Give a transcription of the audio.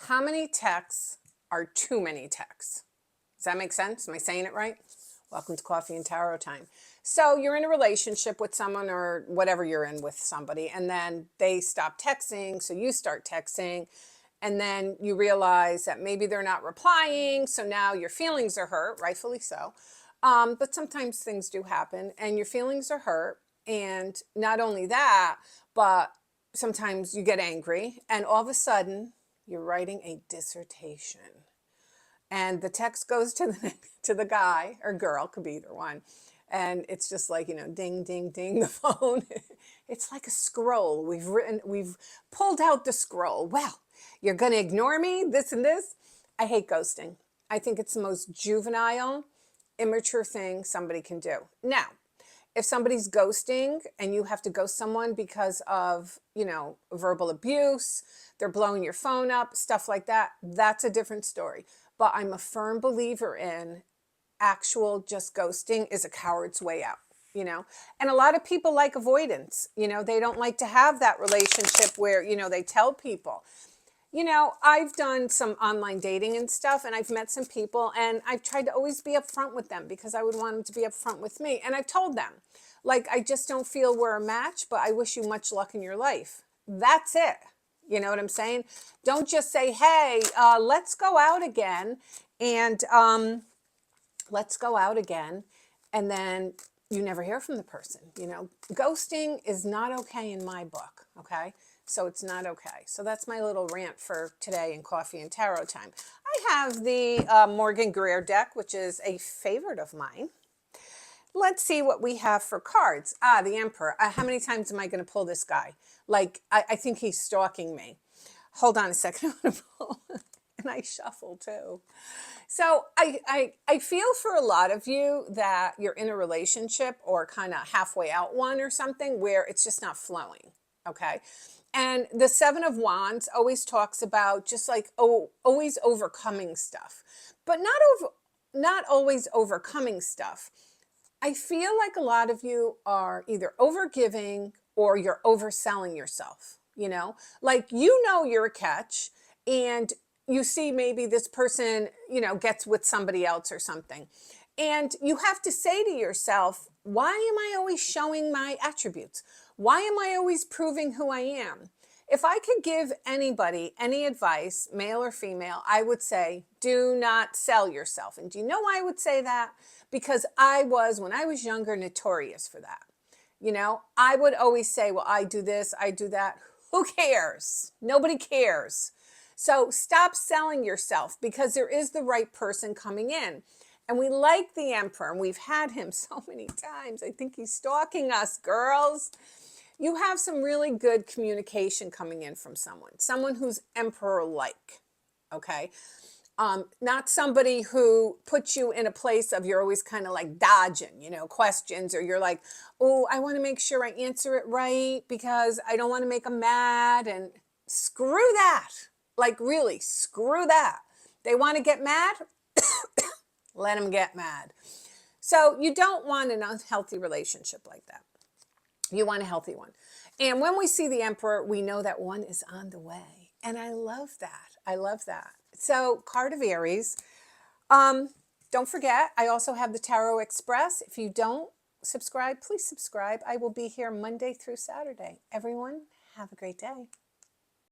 How many texts are too many texts? Does that make sense? Am I saying it right? Welcome to Coffee and Tarot Time. So you're in a relationship with someone or whatever you're in with somebody, and then they stop texting, so you start texting, and then you realize that maybe they're not replying, so now your feelings are hurt, rightfully so. But sometimes things do happen, and your feelings are hurt, and not only that, but sometimes you get angry, and all of a sudden, you're writing a dissertation. And the text goes to the to the guy or girl, could be either one. And it's just like, ding, ding, ding, the phone. It's like a scroll. We've pulled out the scroll. Well, you're going to ignore me, this and this. I hate ghosting. I think it's the most juvenile, immature thing somebody can do. Now, if somebody's ghosting and you have to ghost someone because of, verbal abuse, they're blowing your phone up, stuff like that, that's a different story. But I'm a firm believer in actual just ghosting is a coward's way out, And a lot of people like avoidance, they don't like to have that relationship where, they tell people. I've done some online dating and stuff, and I've met some people, and I've tried to always be upfront with them because I would want them to be upfront with me. And I've told them, like, I just don't feel we're a match, but I wish you much luck in your life. That's it. You know what I'm saying? Don't just say, hey, let's go out again. And let's go out again. And then you never hear from the person. Ghosting is not okay in my book. Okay. So it's not okay. So that's my little rant for today in Coffee and Tarot Time. I have the Morgan Greer deck, which is a favorite of mine. Let's see what we have for cards. The Emperor. How many times am I going to pull this guy? Like, I think he's stalking me. Hold on a second. I'm going to pull. And I shuffle too. So I feel for a lot of you that you're in a relationship or kind of halfway out one or something where it's just not flowing. Okay. And the Seven of Wands always talks about just like, always overcoming stuff, but not always overcoming stuff. I feel like a lot of you are either overgiving or you're overselling yourself, like, you're a catch, and you see maybe this person, gets with somebody else or something. And you have to say to yourself, why am I always showing my attributes? Why am I always proving who I am? If I could give anybody any advice, male or female, I would say, do not sell yourself. And do you know why I would say that? Because when I was younger, notorious for that. I would always say, well, I do this, I do that. Who cares? Nobody cares. So stop selling yourself, because there is the right person coming in. And we like the Emperor, and we've had him so many times. I think he's stalking us, girls. You have some really good communication coming in from someone who's Emperor-like, okay? Not somebody who puts you in a place of you're always kind of like dodging, questions, or you're like, oh, I want to make sure I answer it right because I don't want to make them mad. And screw that. Like, really, screw that. They want to get mad? Let them get mad. So you don't want an unhealthy relationship like that. You want a healthy one. And when we see the Emperor, we know that one is on the way. And I love that. I love that. So, card of Aries. Don't forget, I also have the Tarot Express. If you don't subscribe, please subscribe. I will be here Monday through Saturday. Everyone, have a great day.